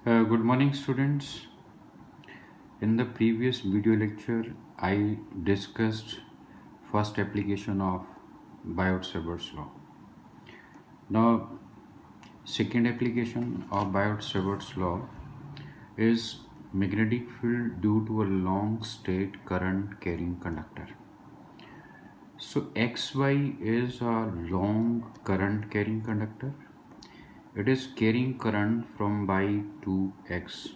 Good morning, students. In the previous video lecture, I discussed first application of Biot-Savart's law. Now, second application of Biot-Savart's law is magnetic field due to a long state current carrying conductor. So, XY is a long current carrying conductor. It is carrying current from Y to X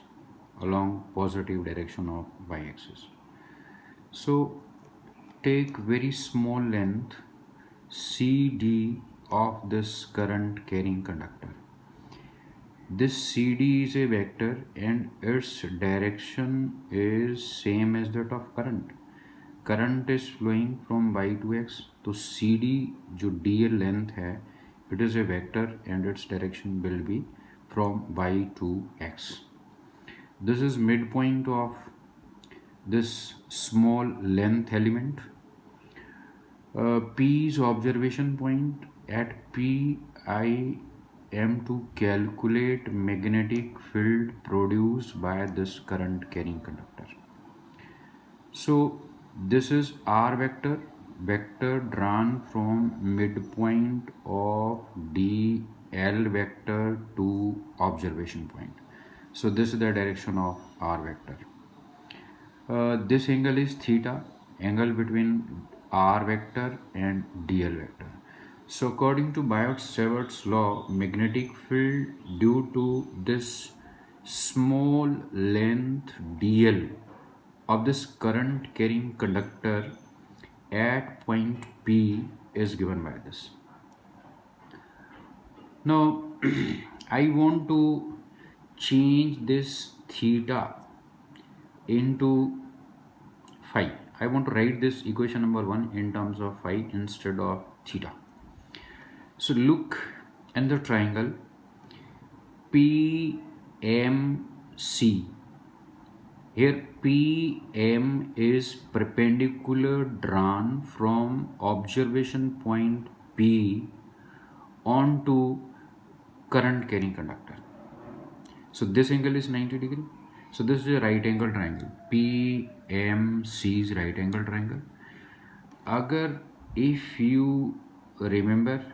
along positive direction of y-axis. So take very small length CD of this current carrying conductor. This CD is a vector and its direction is same as that of current. Current is flowing from y to x. तो CD जो dl length है, it is a vector and its direction will be from y to x. This is midpoint of this small length element. P is observation point. At P I am to calculate magnetic field produced by this current carrying conductor. So this is R vector drawn from midpoint of dl vector to observation point. So this is the direction of R vector. This angle is theta, angle between R vector and dl vector. So according to Biot-Savart's law, magnetic field due to this small length dl of this current carrying conductor at point P is given by this. Now I want to change this theta into phi. I want to write this equation number 1 in terms of phi instead of theta. So look in the triangle PMC. Here PM is perpendicular drawn from observation point P onto current carrying conductor. So this angle is 90 degree. So this is a right angle triangle. PMC is right angle triangle. Agar if you remember,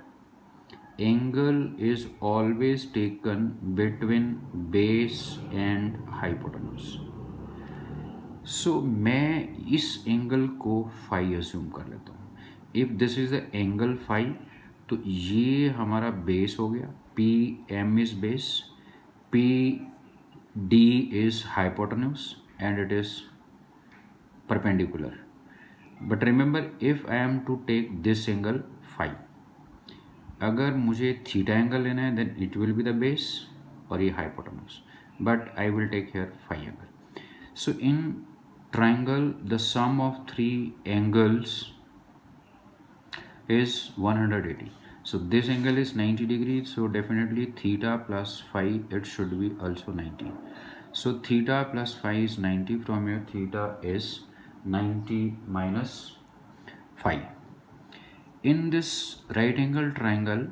angle is always taken between base and hypotenuse. So मैं इस angle को phi assume कर लेता हूँ. If this is the angle phi, तो ये हमारा base हो गया. P M is base, P D is hypotenuse and it is perpendicular. But remember, if I am to take this angle phi, अगर मुझे थीटा एंगल लेना है then it will be the base और ये hypotenuse, but I will take here phi angle. So in triangle the sum of three angles is 180. So this angle is 90 degrees, so definitely theta plus phi, it should be also 90. So theta plus phi is 90. From here theta is 90 minus phi. In this right angle triangle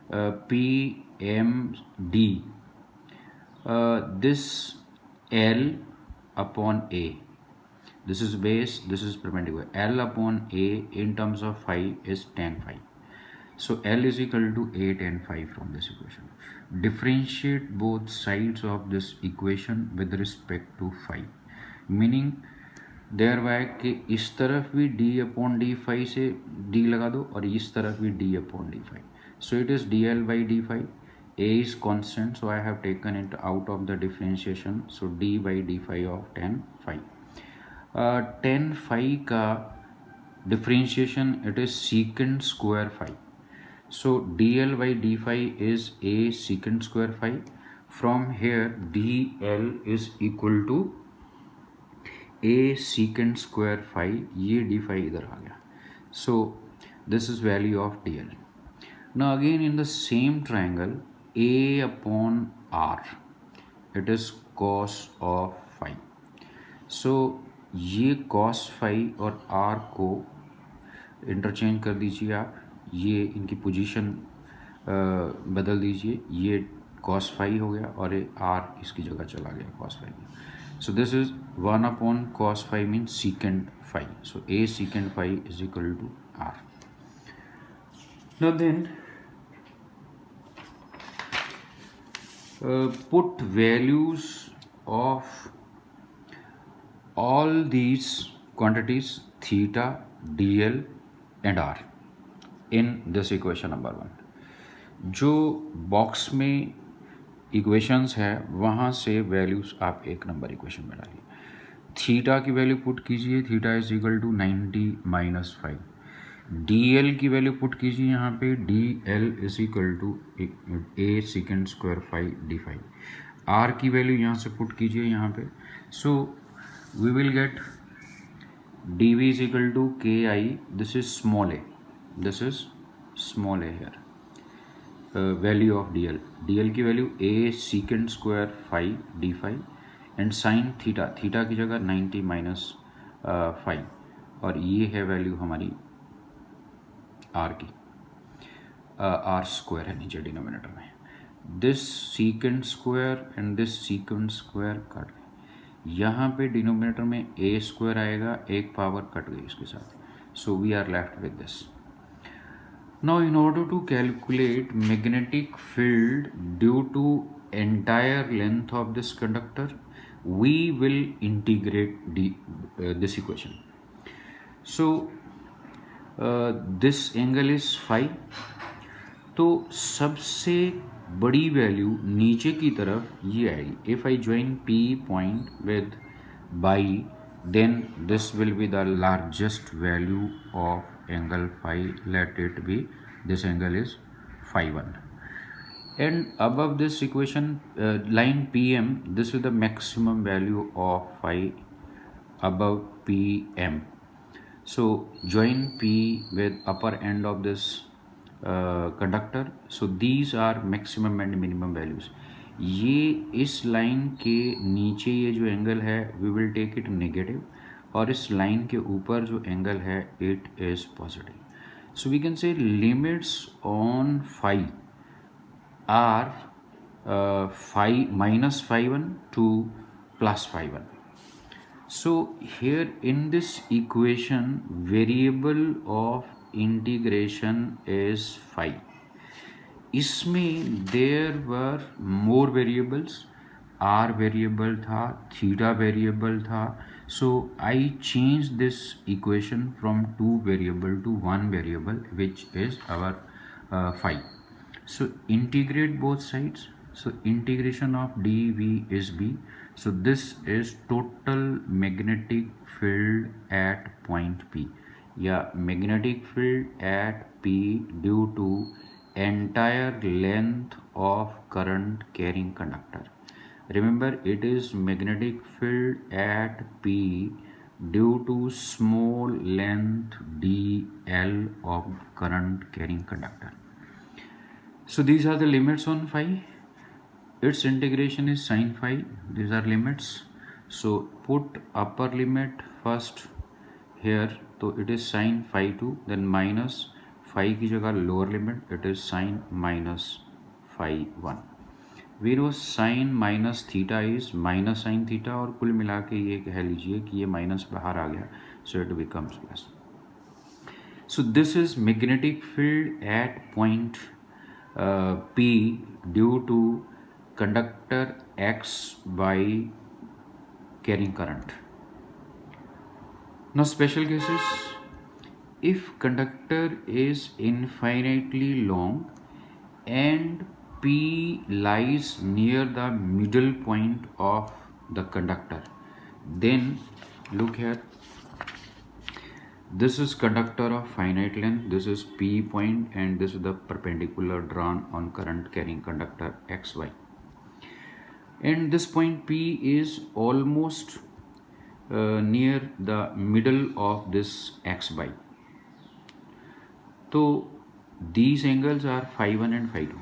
PMD, this L upon A, this is base, this is perpendicular. L upon A in terms of phi is tan phi. So L is equal to A tan phi from this equation. Differentiate both sides of this equation with respect to phi, meaning thereby कि इस तरफ भी d upon d phi से d लगा दो और इस तरफ भी d upon d phi. So it is dl by d phi. A is constant, so I have taken it out of the differentiation. So d by d phi of tan phi. Tan phi का differentiation, it is secant square phi. So dl by d phi is a secant square phi. From here dl is equal to a secant square phi. ये d phi इधर आ गया. So this is value of dl. Now again in the same triangle a upon r, it is cos of phi. So ये cos phi और r को interchange कर दीजिए आप. ये इनकी पोजीशन बदल दीजिए. ये cos फाई हो गया और ये r इसकी जगह चला गया cos फाई में. So this is 1 upon cos phi means secant phi. So a secant phi is equal to r. Now then put values of all these quantities theta, dl and r in this equation number 1. जो box में equations है वहाँ से values आप एक number equation में डालिए. Theta की वैल्यू पुट कीजिए, theta is equal to 90 minus 5. D L की वैल्यू पुट कीजिए यहाँ पे, D L is equal to a second square five D five. R की वैल्यू यहाँ से पुट कीजिए यहाँ पे. So we will get D V is equal to K I, this is small a, this is small a here. Value of D L की value a second square five D five and sine theta, theta की जगह 90 minus 5 और ये है value हमारी are की. Are square है नीचे डिनोमिनेटर में. This second square and this second square cut गए, यहाँ पे डिनोमिनेटर में ए स्क्वायर आएगा, एक पावर कट गई इसके साथ. So we are left with this. Now in order to calculate magnetic field due to entire length of this conductor, we will integrate this equation. So this angle is phi. तो सबसे बड़ी value नीचे की तरफ ये आएगी. If I join P point with by, then this will be the largest value of angle phi. Let it be, this angle is phi 1, and above this equation line PM, this is the maximum value of phi above PM. So join P with upper end of this conductor. So these are maximum and minimum values. ये इस line के नीचे ये जो angle है we will take it negative, और इस line के ऊपर जो एंगल है it is positive. So we can say limits on phi are phi minus phi 1 to plus phi 1. So here in this equation variable of integration is phi. इसमें there were more variables. R variable था, theta variable था. So I changed this equation from 2 variable to 1 variable, which is our phi. So integrate both sides. So integration of dv is b. So this is total magnetic field at point P. Yeah, magnetic field at P due to entire length of current carrying conductor. Remember, it is magnetic field at P due to small length dl of current carrying conductor. So these are the limits on phi. Its integration is sin phi. These are limits. So put upper limit first here. So it is sin phi 2, then minus phi की जगह lower limit, it is sin minus phi 1. We know sin minus theta is minus sine theta, और कुल मिला के ये कह लीजिए कि ये माइनस बाहर आ गया, so it becomes plus. So this is magnetic field at point P due to conductor X by carrying current. Now special cases, if conductor is infinitely long and P lies near the middle point of the conductor, then look here, this is conductor of finite length, this is P point, and this is the perpendicular drawn on current carrying conductor XY, and this point P is almost near the middle of this XY. So these angles are phi 1 and phi 2.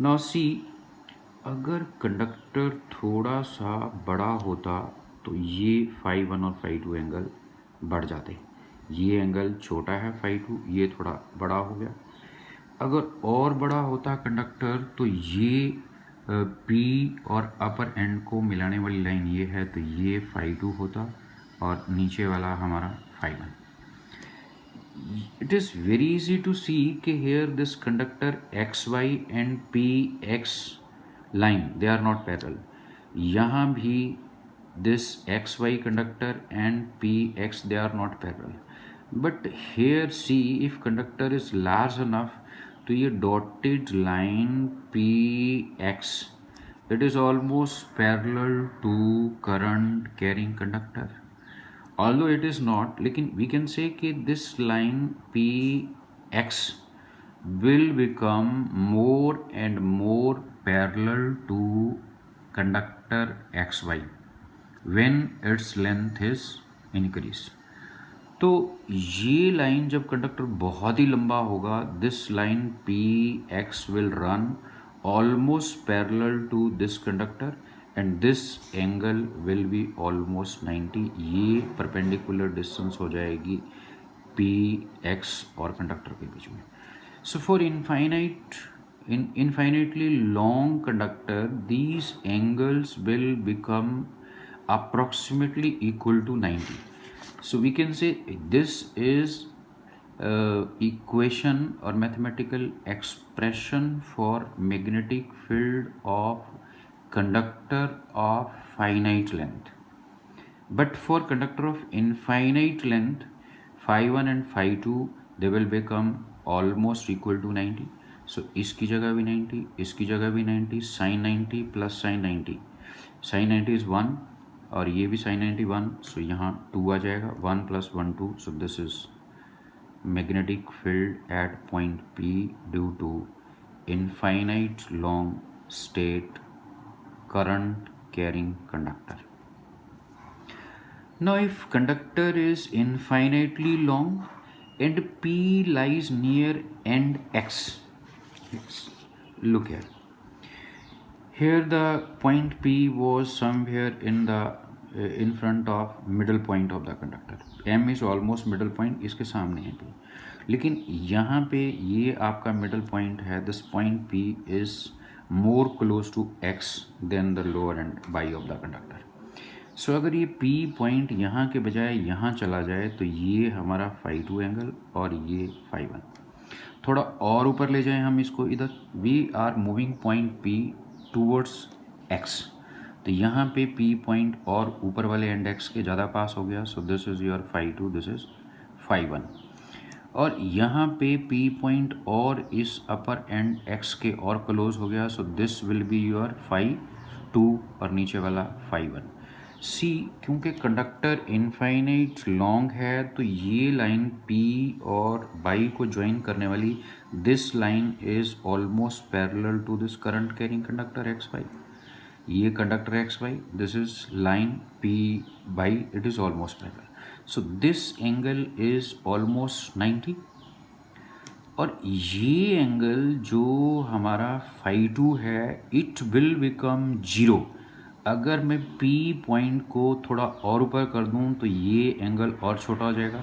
Now see, अगर conductor थोड़ा सा बड़ा होता तो ये phi 1 और phi 2 angle बढ़ जाते. ये एंगल छोटा है phi 2, ये थोड़ा बड़ा हो गया. अगर और बड़ा होता कंडक्टर तो ये P और अपर एंड को मिलाने वाली लाइन ये है, तो ये phi2 होता और नीचे वाला हमारा phi1. It is very easy to see कि here this conductor XY and PX line they are not parallel. यहाँ भी this XY conductor and PX they are not parallel. But here see if conductor is large enough तो ये dotted line PX it is almost parallel to current carrying conductor. Although it is not, लेकिन we can say कि this line PX will become more and more parallel to conductor XY when its length is increased. तो ये line जब conductor बहुत ही लंबा होगा, this line PX will run almost parallel to this conductor and this angle will be almost 90. ये perpendicular distance हो जाएगी PX और कंडक्टर के बीच में. So for infinitely long conductor, these angles will become approximately equal to 90. So we can say this is equation or mathematical expression for magnetic field of conductor of finite length. But for conductor of infinite length, phi1 and phi2 they will become almost equal to 90. So इसकी जगह भी 90, इसकी जगह भी 90, sin 90 plus sin 90. sin 90 is 1 और ये भी sin 90 1, so यहाँ 2 आ जाएगा, 1 plus 1 2. So this is magnetic field at point P due to infinite long state current carrying conductor. Now if conductor is infinitely long and P lies near end X, look here. Here the point P was somewhere in front of middle point of the conductor. M is almost middle point, इसके सामने है P. लेकिन यहाँ पे ये आपका middle point है. This point P is more close to X than the lower end y of the conductor. So अगर ये P point यहाँ के बजाय यहाँ चला जाए तो ये हमारा phi2 एंगल और ये phi1. थोड़ा और ऊपर ले जाएं हम इसको इधर. We are moving point P towards X. तो यहाँ पे P पॉइंट और ऊपर वाले एंड X के ज़्यादा पास हो गया. So this is your phi2, this is phi1. और यहाँ पे P पॉइंट और इस अपर एंड X के और क्लोज हो गया. So this will be your phi2 और नीचे वाला phi1. सी क्योंकि कंडक्टर इनफाइनाइट लॉन्ग है तो ये लाइन P और Y को ज्वाइन करने वाली this line is almost parallel to this current carrying conductor XY. ये conductor XY, this is line PY, it is almost parallel. So this angle is almost 90 और ये एंगल जो हमारा phi2 है इट विल बिकम 0. अगर मैं P point को थोड़ा और ऊपर कर दूं तो ये एंगल और छोटा हो जाएगा.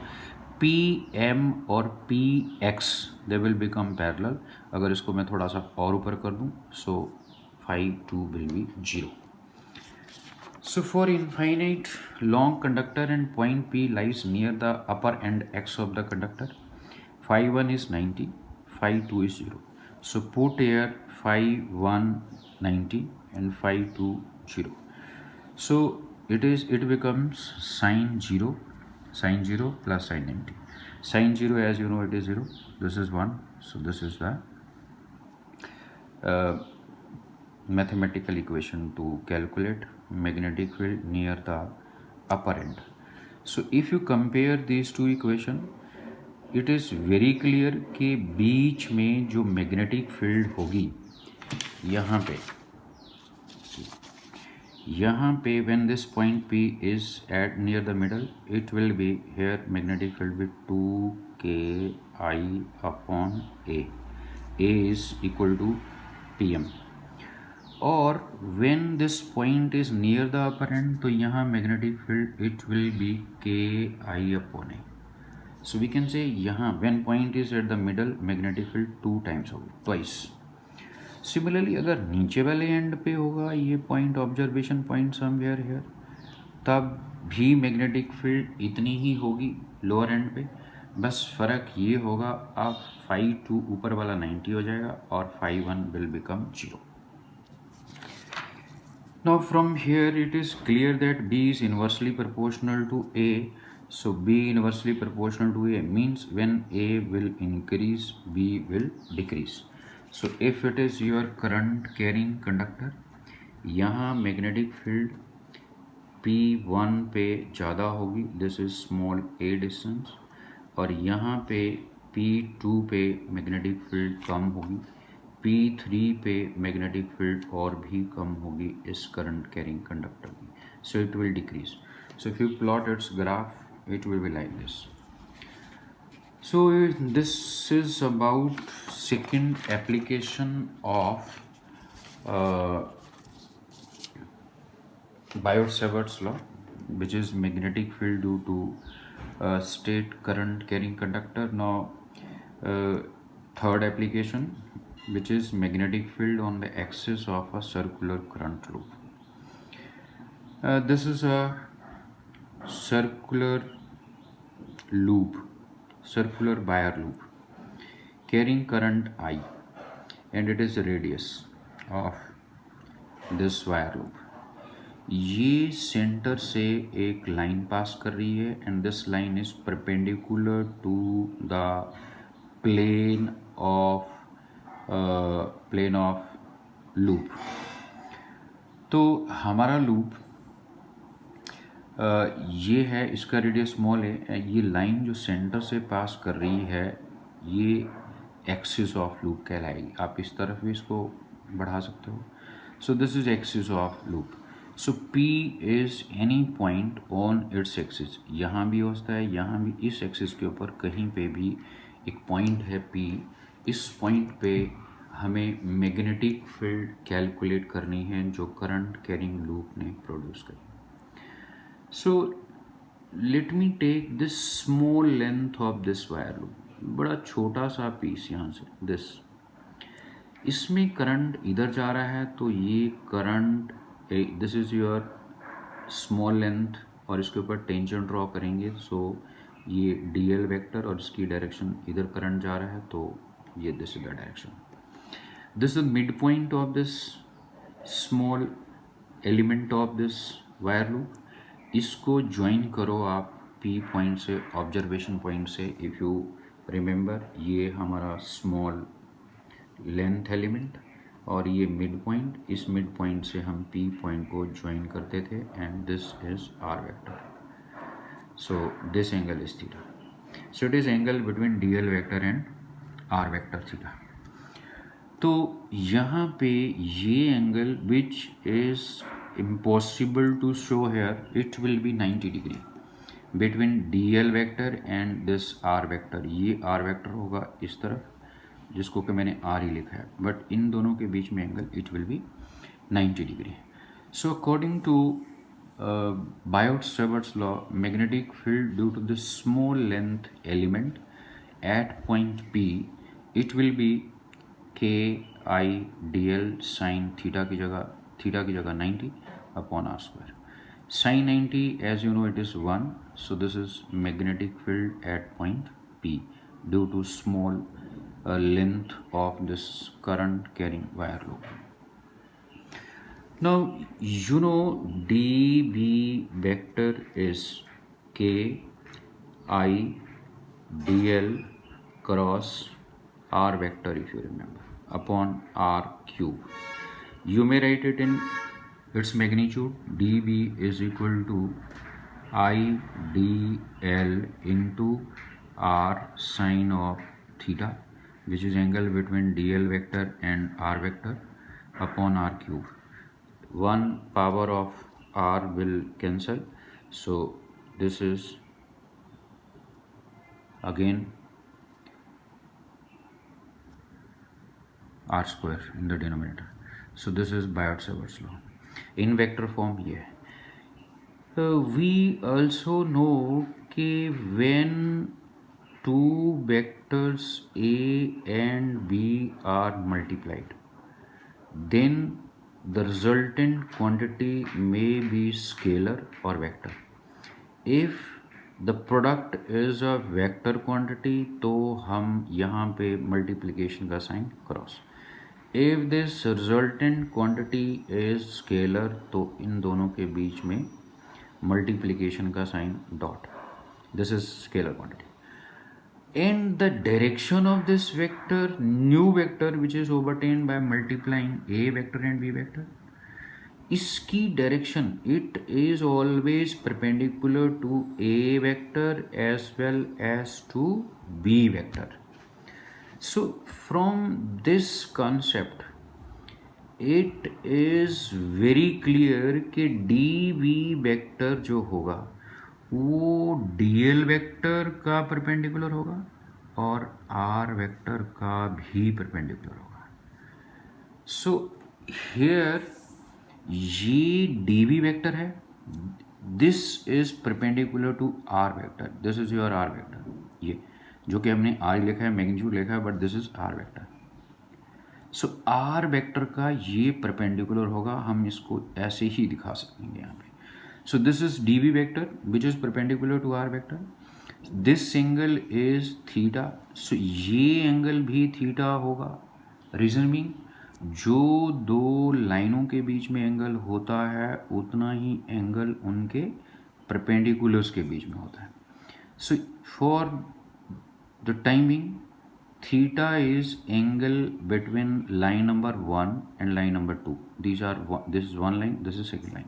PM और PX they will become parallel. अगर इसको मैं थोड़ा सा और ऊपर कर दूं सो phi2 will be 0. So for infinite long conductor and point P lies near the upper end X of the conductor, phi1 is 90, phi2 is 0. So put here phi1 90 and phi2 0. So it becomes sin 0 plus sin 90. Sin 0, as you know, it is 0. This is 1. So this is the mathematical equation to calculate magnetic field near the upper end. So if you compare these two equation, it is very clear कि बीच में जो magnetic field होगी यहाँ पे when this point P is at near the middle, it will be here magnetic field with 2KI upon A. A is equal to PM. और when this point is near the upper end तो यहाँ magnetic field it will be KI upon A. So we can say यहाँ when point is at the middle magnetic field 2 times होगी, twice. Similarly अगर नीचे वाले end पे होगा ये point, observation point somewhere here, तब भी मैग्नेटिक फील्ड इतनी ही होगी लोअर एंड पे, बस फ़र्क ये होगा अब फाई 2 ऊपर वाला 90 हो जाएगा और phi 1 will become 0। Now from here it is clear that B is inversely proportional to A. So B inversely proportional to A means when A will increase, B will decrease. So if it is your current carrying conductor, यहाँ magnetic field P1 पे ज़्यादा होगी, this is small a distance, और यहाँ पे P2 पे magnetic field कम होगी, P3 पे मैग्नेटिक फील्ड और भी कम होगी इस करंट कैरिंग कंडक्टर की, so it will decrease. So if you plot it's graph it will be like this. So this is about second application of Biot-Savart's law, which is magnetic field due to state current carrying conductor. Now third application, which is magnetic field on the axis of a circular current loop. This is a circular loop, circular wire loop carrying current I, and it is the radius of this wire loop. ये centre से एक line pass कर रही है and this line is perpendicular to the plane of loop. तो हमारा loop ये है, इसका रेडियस स्मॉल है, ये लाइन जो सेंटर से पास कर रही है ये एक्सिस ऑफ लूप कहलाएगी। आप इस तरफ भी इसको बढ़ा सकते हो। सो this is axis of loop. So P is any point on its axis, यहाँ भी होता है, यहाँ भी, इस एक्सिस के ऊपर कहीं पे भी एक पॉइंट है P। इस पॉइंट पे हमें मैग्नेटिक फील्ड कैलकुलेट करनी है जो करंट कैरिंग लूप ने प्रोड्यूस करी। So let me take this small length of this wire loop, बड़ा छोटा सा पीस यहाँ से, दिस, इसमें करंट इधर जा रहा है तो ये current, this is your small length और इसके ऊपर टेंजेंट ड्रॉ करेंगे। सो ये dl वेक्टर और इसकी डायरेक्शन इधर करंट जा रहा है तो ये this is the direction. This is mid point of this small element of this wire loop. इसको ज्वाइन करो आप P पॉइंट से, ऑब्जर्वेशन पॉइंट से। इफ़ यू रिमेंबर ये हमारा स्मॉल लेंथ एलिमेंट और ये मिड पॉइंट, इस मिड पॉइंट से हम P पॉइंट को ज्वाइन करते थे and this is R vector. So this angle is theta. So it is angle between dl vector and R vector theta. तो यहाँ पे ये angle which is impossible to show here, it will be 90 degree between dl vector and this R vector. ये R vector होगा इस तरफ जिसको कि मैंने R ही लिखा है, बट इन दोनों के बीच में angle it will be 90 degree. So according to Biot-Savart's law, magnetic field due to this small length element at point P, it will be KI dl sin theta की जगह 90 upon R square. Sin 90 as you know it is 1, so this is magnetic field at point P due to small length of this current carrying wire loop. Now you know dB vector is KI dl cross R vector, if you remember, upon R cube. You may write it in its magnitude. dB is equal to I dl into R sine of theta, which is angle between dl vector and R vector, upon R cube. One power of R will cancel, so this is again R square in the denominator. So this is Biot-Savart's law in vector form here. We also know कि when two vectors A and B are multiplied, then the resultant quantity may be scalar or vector. If the product is a vector quantity तो हम यहाँ पे multiplication का sign cross. If this resultant quantity is scalar तो इन दोनों के बीच में multiplication का sign dot. This is scalar quantity. And the direction of this vector, new vector which is obtained by multiplying A vector and B vector, इसकी direction it is always perpendicular to A vector as well as to B vector. So from this concept it is very clear कि D V vector जो होगा वो D L vector का perpendicular होगा और R vector का भी perpendicular होगा. सो हियर ये डी वी वेक्टर है, this is perpendicular to R vector, this is your R vector. ये जो कि हमने आर लिखा है, मैग्नीट्यूड लिखा है, but this is R vector. So R vector का ये परपेंडिकुलर होगा, हम इसको ऐसे ही दिखा सकेंगे यहाँ पे. So this is D V vector which is perpendicular to R vector. This angle is theta. So ये एंगल भी थीटा होगा. रीजन बीइंग जो दो लाइनों के बीच में एंगल होता है उतना ही एंगल उनके परपेंडिकुलर्स के बीच में होता है. So for the timing theta is angle between line number 1 and line number 2. This is one line, this is second line,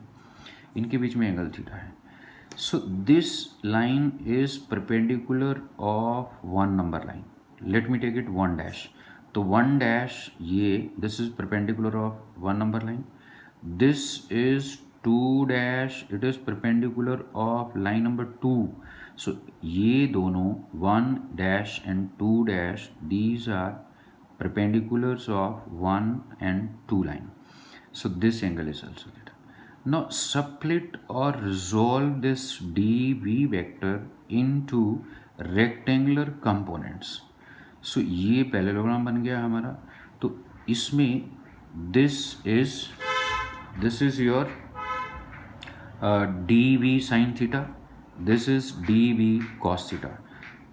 इनके बीच में एंगल थीटा है. So this line is perpendicular of one number line. Let me take it one dash. तो one dash ये this is perpendicular of one number line. This is two dash, it is perpendicular of line number 2. सो ये दोनों one dash and two dash these are perpendiculars of one and two line. So this angle is also theta. Now split or resolve this dv vector into rectangular components. So ये parallelogram बन गया हमारा. तो इसमें this is your D V sine theta, this is D V cos theta.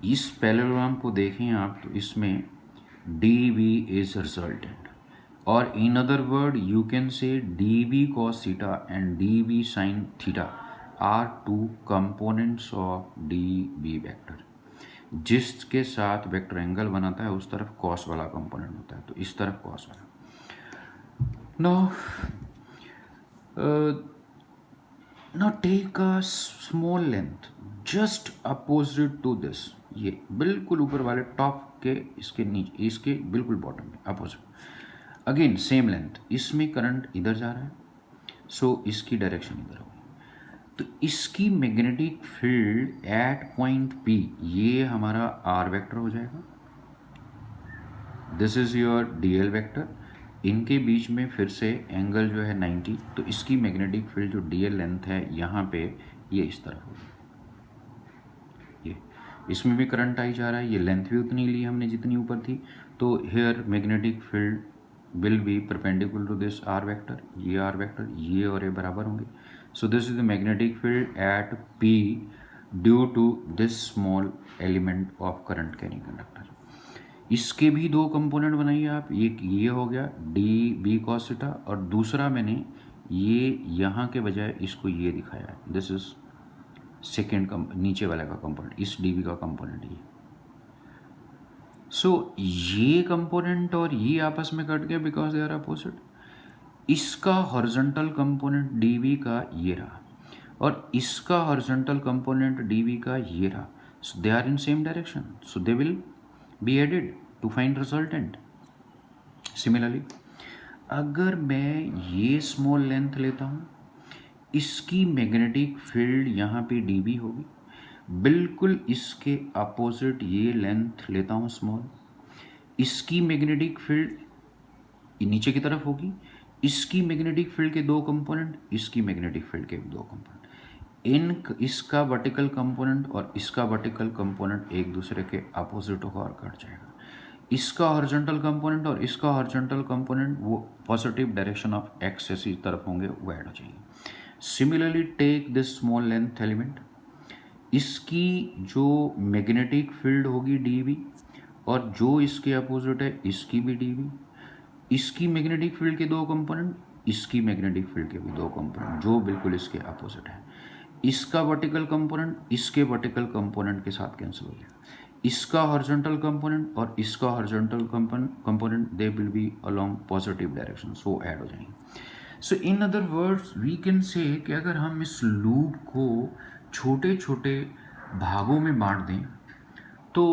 इस parallelogram को देखें आप तो इसमें डी वी इज रिजल्टेंट, और in other word you can say D V cos theta and D V sine theta are two components of D V vector. जिसके साथ vector angle बनाता है उस तरफ कॉस वाला कंपोनेंट होता है, तो इस तरफ कॉस वाला. Now take a small length just opposite to this. ये बिल्कुल ऊपर वाले टॉप के इसके नीचे, इसके बिल्कुल बॉटम में अपोजिट. अगेन सेम लेंथ, इसमें करंट इधर जा रहा है, सो इसकी डायरेक्शन इधर होगी. तो इसकी magnetic field at point P, ये हमारा आर वेक्टर हो जाएगा. This is your D L vector. इनके बीच में फिर से एंगल जो है 90, तो इसकी मैग्नेटिक फील्ड जो डी एल लेंथ है यहाँ पे ये इस तरफ होगी. ये इसमें भी करंट आई जा रहा है, ये लेंथ भी उतनी ली हमने जितनी ऊपर थी. तो here magnetic field will be perpendicular to this R vector. ये आर वेक्टर, ये और ये बराबर होंगे. So this is the magnetic field at P due to this small element of current carrying conductor. इसके भी दो कंपोनेंट बनाइए आप. एक ये हो गया डी बी कॉस थीटा, और दूसरा मैंने ये यहाँ के बजाय इसको ये दिखाया है. दिस इज सेकेंड नीचे वाले का कंपोनेंट, इस डी बी का कंपोनेंट ये. सो ये कंपोनेंट और ये आपस में कट गया बिकॉज दे आर अपोजिट. इसका हॉरिजॉन्टल कंपोनेंट डीवी का ये रहा और इसका हॉरिजॉन्टल कंपोनेंट डीवी का ये रहा. So they are in same direction, so they will be added to find resultant. Similarly अगर मैं ये स्मॉल लेंथ लेता हूँ, इसकी मैग्नेटिक फील्ड यहाँ पे डीवी होगी. बिल्कुल इसके अपोजिट ये लेंथ लेता हूँ स्मॉल, इसकी मैग्नेटिक फील्ड नीचे की तरफ होगी. इसकी मैग्नेटिक फील्ड के दो कंपोनेंट, इसकी मैग्नेटिक फील्ड के दो कंपोनेंट. इसका वर्टिकल कंपोनेंट और इसका वर्टिकल कंपोनेंट एक दूसरे के अपोजिट होगा और कट जाएगा। इसका हॉरिजॉन्टल कंपोनेंट और इसका हॉरिजॉन्टल कंपोनेंट वो पॉजिटिव डायरेक्शन ऑफ एक्स इसी तरफ होंगे, वो ऐड हो जाएंगे। Similarly take this small length element, इसकी जो मैग्नेटिक फील्ड होगी डी और जो इसके अपोजिट है इसकी भी डी, इसकी मैग्नेटिक फील्ड के दो कंपोनेंट, इसकी मैग्नेटिक फील्ड के भी दो कंपोनेंट जो बिल्कुल इसके अपोजिट है। इसका वर्टिकल कंपोनेंट इसके वर्टिकल कंपोनेंट के साथ कैंसिल हो गया। इसका हॉरिजॉन्टल कंपोनेंट और इसका horizontal component they will be along positive direction, so add हो जाएंगे। So in other words we can say कि अगर हम इस लूप को छोटे छोटे भागों में बांट दें तो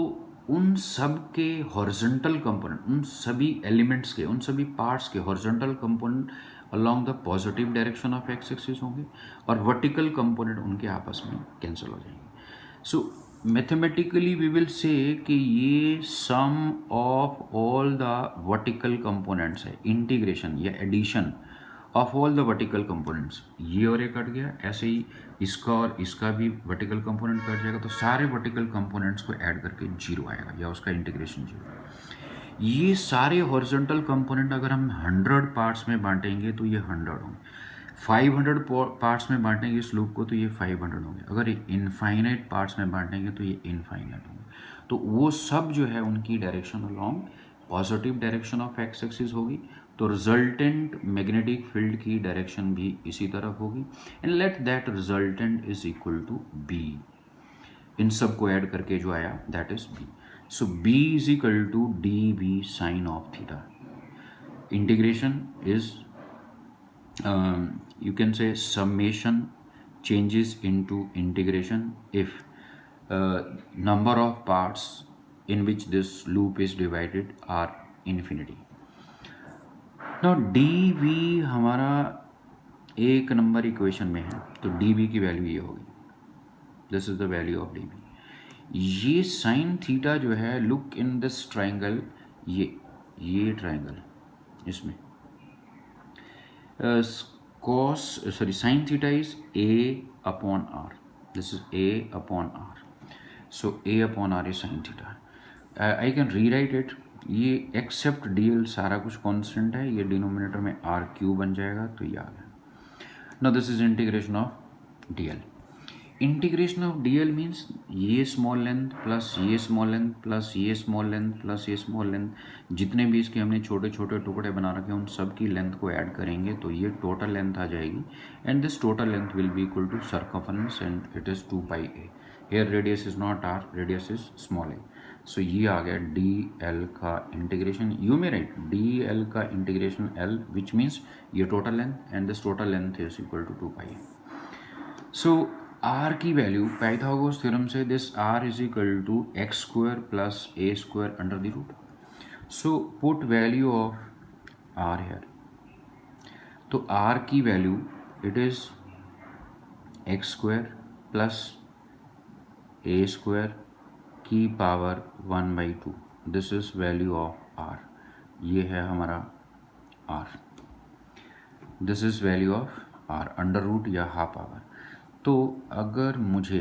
उन सब के हॉरिजॉन्टल कंपोनेंट, उन सभी एलिमेंट्स के, उन सभी पार्ट्स के horizontal component along the positive direction of X axis होंगे और वर्टिकल कंपोनेंट उनके आपस में कैंसिल हो जाएंगे। सो मैथमेटिकली वी विल से कि ये sum of all the vertical components है, इंटीग्रेशन या addition of all the vertical components. ये और ये कट गया, ऐसे ही इसका और इसका भी वर्टिकल कंपोनेंट कट जाएगा, तो सारे वर्टिकल कंपोनेंट्स को ऐड करके जीरो आएगा या उसका इंटीग्रेशन जीरो। ये सारे हॉरिजॉन्टल कंपोनेंट अगर हम 100 पार्ट्स में बांटेंगे तो ये 100 होंगे, 500 पार्ट्स में बांटेंगे इस लूप को तो ये 500 होंगे, अगर इनफाइनाइट पार्ट्स में बांटेंगे तो ये इनफाइनाइट होंगे। तो वो सब जो है उनकी direction along positive direction of X axis होगी, तो रिजल्टेंट मैग्नेटिक फील्ड की डायरेक्शन भी इसी तरफ होगी। And let that resultant is equal to B, इन सब को ऐड करके जो आया that is B. So B is equal to D B sine of theta. Integration is you can say summation changes into integration if number of parts in which this loop is divided are infinity. Now dv हमारा एक number equation में है तो dv की value ये होगी, this is the value of dv। ये sine theta जो है, लुक इन दिस ट्राइंगल, ये ट्राइंगल, इसमें cos sorry sin theta is a upon r, this is a upon r, so a upon r is sin theta. I can rewrite it, ये accept dl सारा कुछ constant है, ये denominator में r cube बन जाएगा तो ये आ गया। Now this is integration of dl। Integration of dl means ये स्मॉल लेंथ प्लस ये स्मॉल लेंथ प्लस ये स्मॉल लेंथ प्लस ये स्मॉल लेंथ, जितने भी इसके हमने छोटे छोटे टुकड़े बना रखे हैं उन सब की लेंथ को ऐड करेंगे तो ये टोटल लेंथ आ जाएगी। And this total length will be equal to circumference and it is 2πa। Here radius is not r, radius is small a. So ये आ गया dl का integration. You may write dl का integration l which means ये total length and this total length is equal to 2πa। So r की value Pythagoras theorem से this r is equal to X square plus A square under the root. So put value of r here, तो r की value it is X square plus A square की power 1/2, this is value of r। ये है हमारा r, this is value of r under root या half our. तो अगर मुझे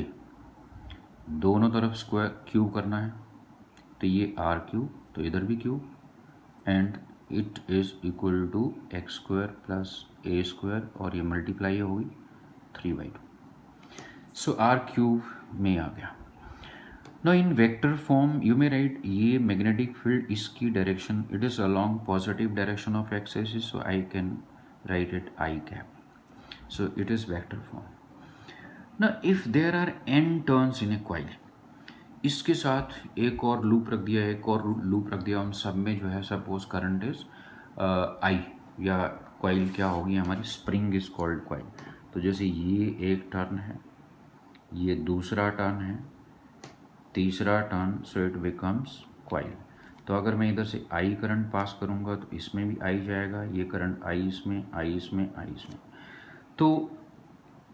दोनों तरफ स्क्वायर क्यूब करना है तो ये r क्यूब, तो इधर भी cube and it is equal to X square plus A square और ये मल्टीप्लाई होगी 3/2। सो r क्यूब में आ गया। Now in vector form you may write ये मैग्नेटिक फील्ड इसकी direction it is along positive direction of X axis, so I can write it i cap. So it is vector form. ना if there are n turns in a coil, इसके साथ एक और loop रख दिया, एक और लूप रख दिया, उन सब में जो है सपोज करंट इज I, या कॉइल क्या होगी हमारी, स्प्रिंग इज कॉल्ड कॉइल। तो जैसे ये एक टर्न है, ये दूसरा टर्न है, तीसरा turn, so it becomes coil. तो अगर मैं इधर से I करंट पास करूँगा तो इसमें भी I जाएगा, ये करंट I इसमें, I इसमें, I इसमें। तो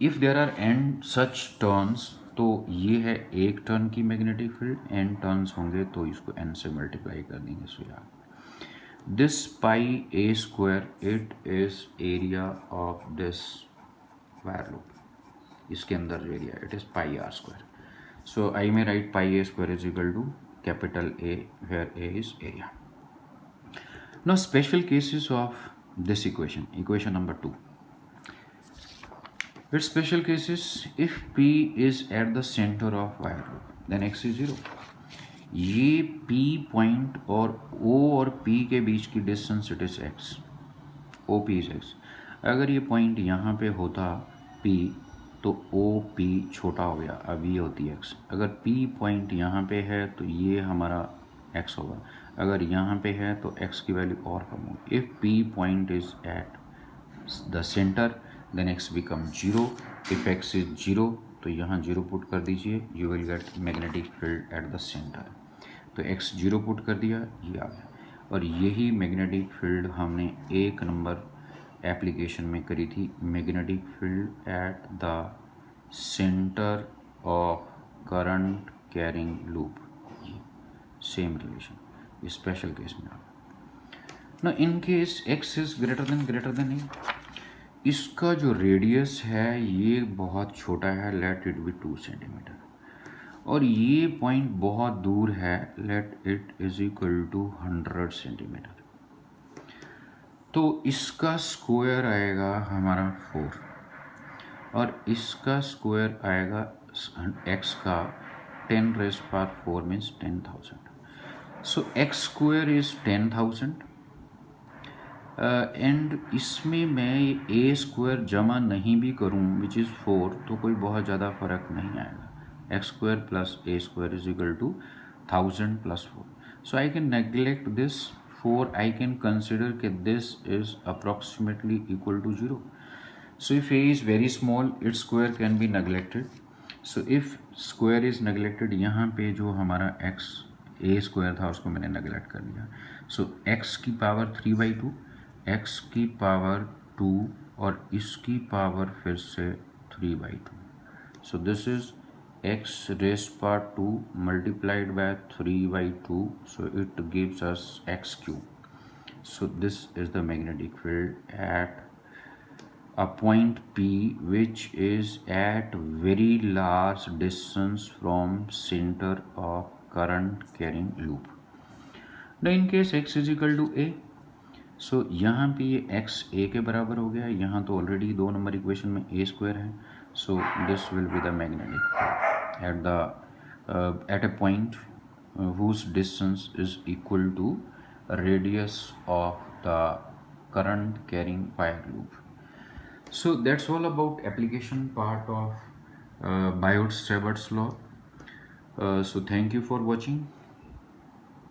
if there are n such turns, तो ये है एक टर्न की मैग्नेटिक फील्ड, n टर्न्स होंगे तो इसको n से मल्टीप्लाई कर देंगे। सो यार this pi a square it is area of this wire loop. इसके अंदर जो area it is pi r square. So I may write pi a square is equal to capital A, where A is area. Now special cases of this equation number 2. Its special cases, if P is at the center of wire loop, then x is 0. ये P point और O और P के बीच की distance it is x. OP is x. अगर ये point यहाँ पे होता P तो OP छोटा हो गया, अब ये होती x. अगर P पॉइंट यहाँ पे है तो ये हमारा x होगा, अगर यहाँ पे है तो x की वैल्यू और कम होगी. If P point is at the centre then x become 0. If x is 0 तो यहाँ 0 पुट कर दीजिए, you will get magnetic field at the centre. तो x 0 पुट कर दिया, ये आ गया. और यही मैग्नेटिक फील्ड हमने 1 नंबर एप्लीकेशन में करी थी, magnetic field at the centre of current carrying loop. Same relation special case में. ना in case x is greater than a, इसका जो रेडियस है ये बहुत छोटा है, लेट इट बी 2 सेंटीमीटर, और ये पॉइंट बहुत दूर है, let it is equal to 100 centimetre. तो इसका स्क्वायर आएगा हमारा 4 और इसका स्क्वायर आएगा x का 10 rays power 4 means 10,000. So x square is 10,000 and इसमें मैं a स्क्वायर जमा नहीं भी करूं विच इज़ 4 तो कोई बहुत ज़्यादा फ़र्क नहीं आएगा. x square plus a square is equal to 1000 plus 4. So I can neglect this 4. I can consider that this is approximately equal to 0. So if a is very small, its square can be neglected. So if square is neglected, यहाँ पे जो हमारा x a square था उसको मैंने neglect कर दिया. So x की पावर 3/2, x की पावर 2 और इसकी पावर फिर से 3/2. So this is x raised power 2 multiplied by 3/2, so it gives us x cube. So this is the magnetic field at a point P which is at very large distance from center of current carrying loop. Now in case x is equal to a, so यहाँ पे ये x a के बराबर हो गया, यहाँ तो already 2 number equation में a स्क्वायर है. So this will be the magnetic field at a point whose distance is equal to radius of the current carrying wire loop. So that's all about application part of Biot-Savart's law. So thank you for watching.